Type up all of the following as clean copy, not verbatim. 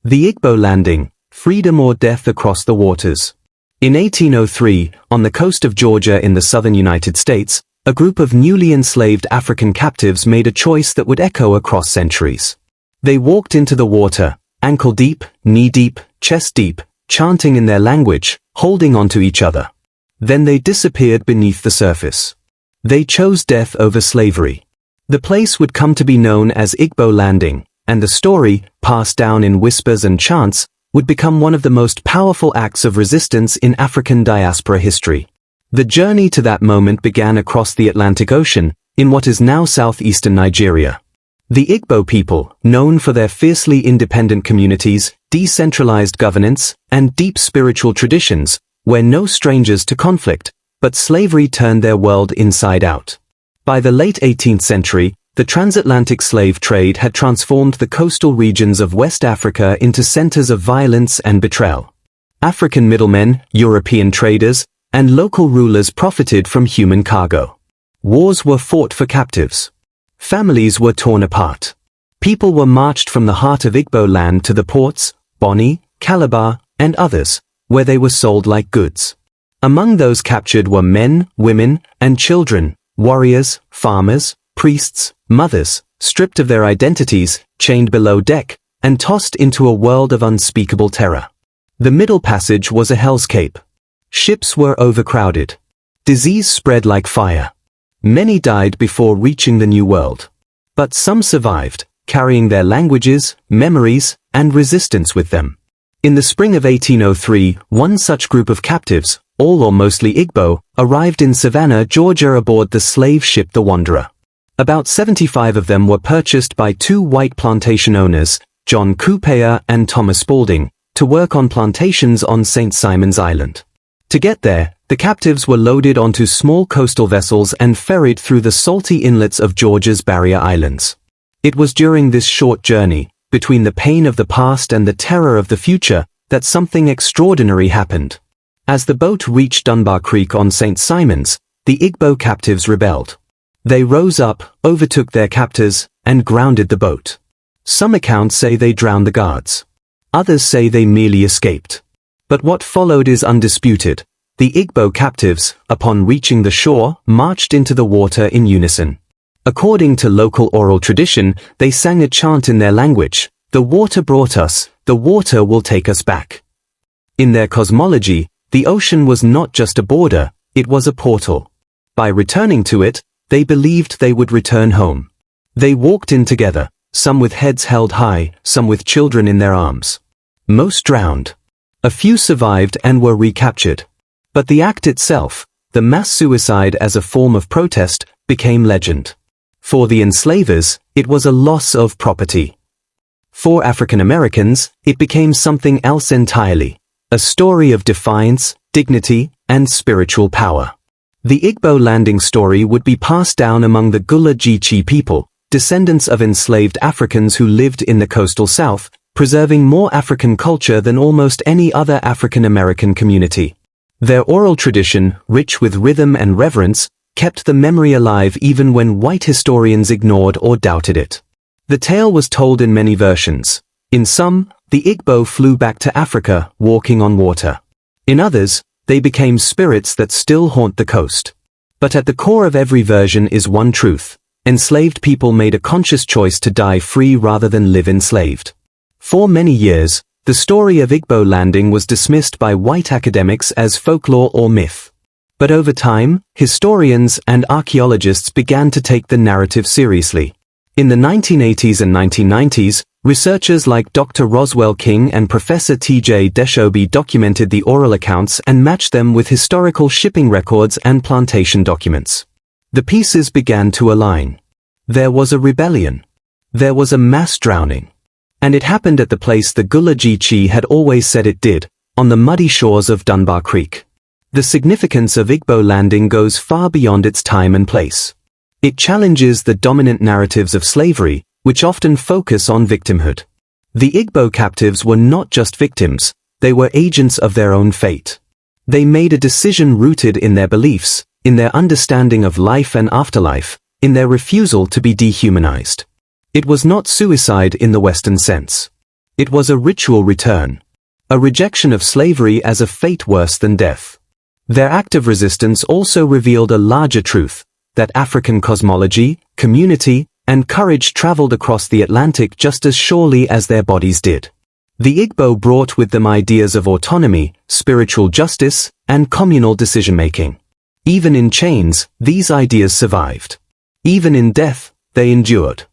The Igbo Landing, freedom or death across the waters. In 1803, on the coast of Georgia in the southern United States, a group of newly enslaved African captives made a choice that would echo across centuries. They walked into the water, ankle deep, knee deep, chest deep, chanting in their language, holding onto each other. Then they disappeared beneath the surface. They chose death over slavery. The place would come to be known as Igbo Landing, and the story, passed down in whispers and chants, would become one of the most powerful acts of resistance in African diaspora history. The journey to that moment began across the Atlantic Ocean, in what is now southeastern Nigeria. The Igbo people, known for their fiercely independent communities, decentralized governance, and deep spiritual traditions, were no strangers to conflict, but slavery turned their world inside out. By the late 18th century, the transatlantic slave trade had transformed the coastal regions of West Africa into centers of violence and betrayal. African middlemen, European traders, and local rulers profited from human cargo. Wars were fought for captives. Families were torn apart. People were marched from the heart of Igbo land to the ports, Bonny, Calabar, and others, where they were sold like goods. Among those captured were men, women, and children, warriors, farmers, priests, mothers, stripped of their identities, chained below deck, and tossed into a world of unspeakable terror. The Middle Passage was a hellscape. Ships were overcrowded. Disease spread like fire. Many died before reaching the New World. But some survived, carrying their languages, memories, and resistance with them. In the spring of 1803, one such group of captives, all or mostly Igbo, arrived in Savannah, Georgia aboard the slave ship the Wanderer. About 75 of them were purchased by two white plantation owners, John Cooper and Thomas Spaulding, to work on plantations on St. Simon's Island. To get there, the captives were loaded onto small coastal vessels and ferried through the salty inlets of Georgia's barrier islands. It was during this short journey, between the pain of the past and the terror of the future, that something extraordinary happened. As the boat reached Dunbar Creek on St. Simon's, the Igbo captives rebelled. They rose up, overtook their captors, and grounded the boat. Some accounts say they drowned the guards. Others say they merely escaped. But what followed is undisputed. The Igbo captives, upon reaching the shore, marched into the water in unison. According to local oral tradition, they sang a chant in their language, "The water brought us, the water will take us back." In their cosmology, the ocean was not just a border, it was a portal. By returning to it, they believed they would return home. They walked in together, some with heads held high, some with children in their arms. Most drowned. A few survived and were recaptured. But the act itself, the mass suicide as a form of protest, became legend. For the enslavers, it was a loss of property. For African Americans, it became something else entirely. A story of defiance, dignity, and spiritual power. The Igbo Landing story would be passed down among the Gullah Geechee people, descendants of enslaved Africans who lived in the coastal South, preserving more African culture than almost any other African American community. Their oral tradition, rich with rhythm and reverence, kept the memory alive even when white historians ignored or doubted it. The tale was told in many versions. In some, the Igbo flew back to Africa, walking on water. In others, they became spirits that still haunt the coast. But at the core of every version is one truth. Enslaved people made a conscious choice to die free rather than live enslaved. For many years, the story of Igbo Landing was dismissed by white academics as folklore or myth. But over time, historians and archaeologists began to take the narrative seriously. In the 1980s and 1990s, researchers like Dr. Roswell King and Professor T.J. Deshobi documented the oral accounts and matched them with historical shipping records and plantation documents. The pieces began to align. There was a rebellion. There was a mass drowning. And it happened at the place the Gullah Geechee had always said it did, on the muddy shores of Dunbar Creek. The significance of Igbo Landing goes far beyond its time and place. It challenges the dominant narratives of slavery, which often focus on victimhood. The Igbo captives were not just victims, they were agents of their own fate. They made a decision rooted in their beliefs, in their understanding of life and afterlife, in their refusal to be dehumanized. It was not suicide in the Western sense. It was a ritual return. A rejection of slavery as a fate worse than death. Their act of resistance also revealed a larger truth, that African cosmology, community, and courage traveled across the Atlantic just as surely as their bodies did. The Igbo brought with them ideas of autonomy, spiritual justice, and communal decision-making. Even in chains, these ideas survived. Even in death, they endured.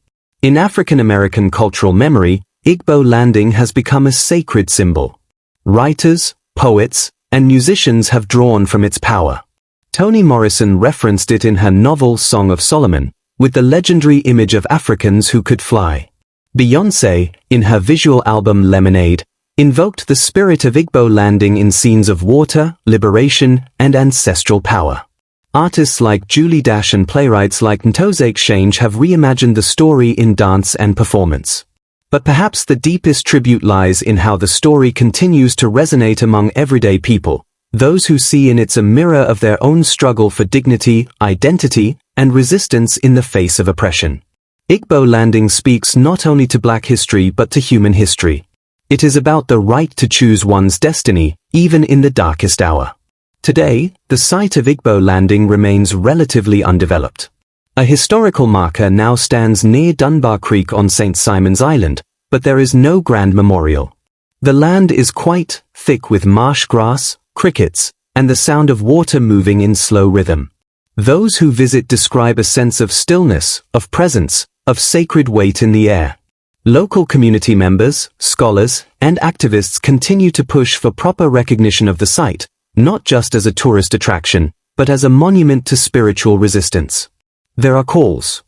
In African American cultural memory, Igbo Landing has become a sacred symbol. Writers, poets, and musicians have drawn from its power. Toni Morrison referenced it in her novel Song of Solomon, with the legendary image of Africans who could fly. Beyoncé, in her visual album Lemonade, invoked the spirit of Igbo Landing in scenes of water, liberation, and ancestral power. Artists like Julie Dash and playwrights like Ntozake Shange have reimagined the story in dance and performance. But perhaps the deepest tribute lies in how the story continues to resonate among everyday people, those who see in it a mirror of their own struggle for dignity, identity, and resistance in the face of oppression. Igbo Landing speaks not only to Black history but to human history. It is about the right to choose one's destiny, even in the darkest hour. Today, the site of Igbo Landing remains relatively undeveloped. A historical marker now stands near Dunbar Creek on St. Simon's Island, but there is no grand memorial. The land is quite thick with marsh grass, crickets, and the sound of water moving in slow rhythm. Those who visit describe a sense of stillness, of presence, of sacred weight in the air. Local community members, scholars, and activists continue to push for proper recognition of the site, not just as a tourist attraction, but as a monument to spiritual resistance. There are calls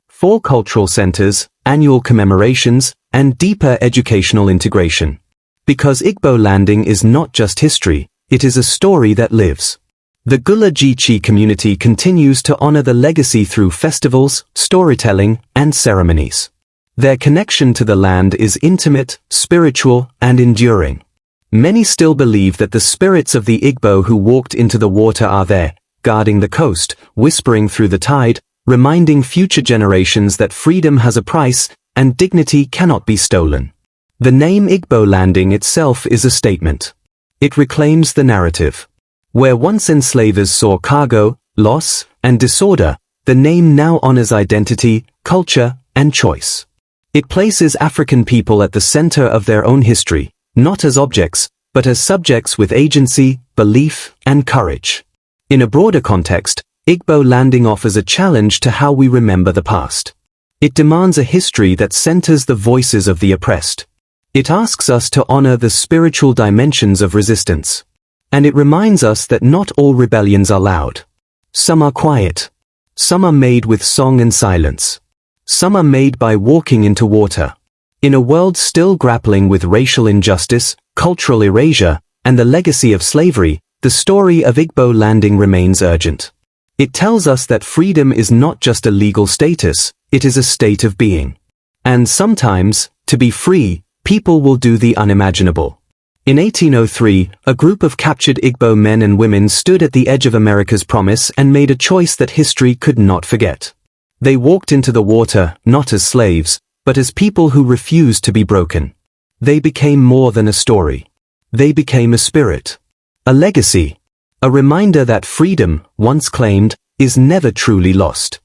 for cultural centers, annual commemorations, and deeper educational integration. Because Igbo Landing is not just history, it is a story that lives. The Gula Geechee community continues to honor the legacy through festivals, storytelling, and ceremonies. Their connection to the land is intimate, spiritual, and enduring. Many still believe that the spirits of the Igbo who walked into the water are there, guarding the coast, whispering through the tide, reminding future generations that freedom has a price and dignity cannot be stolen. The name Igbo Landing itself is a statement. It reclaims the narrative. Where once enslavers saw cargo, loss, and disorder, the name now honors identity, culture, and choice. It places African people at the center of their own history, not as objects, but as subjects with agency, belief, and courage. In a broader context, Igbo Landing offers a challenge to how we remember the past. It demands a history that centers the voices of the oppressed. It asks us to honor the spiritual dimensions of resistance. And it reminds us that not all rebellions are loud. Some are quiet. Some are made with song and silence. Some are made by walking into water. In a world still grappling with racial injustice, cultural erasure, and the legacy of slavery, the story of Igbo Landing remains urgent. It tells us that freedom is not just a legal status, it is a state of being. And sometimes, to be free, people will do the unimaginable. In 1803, a group of captured Igbo men and women stood at the edge of America's promise and made a choice that history could not forget. They walked into the water, not as slaves, but as people who refused to be broken. They became more than a story. They became a spirit. A legacy. A reminder that freedom, once claimed, is never truly lost.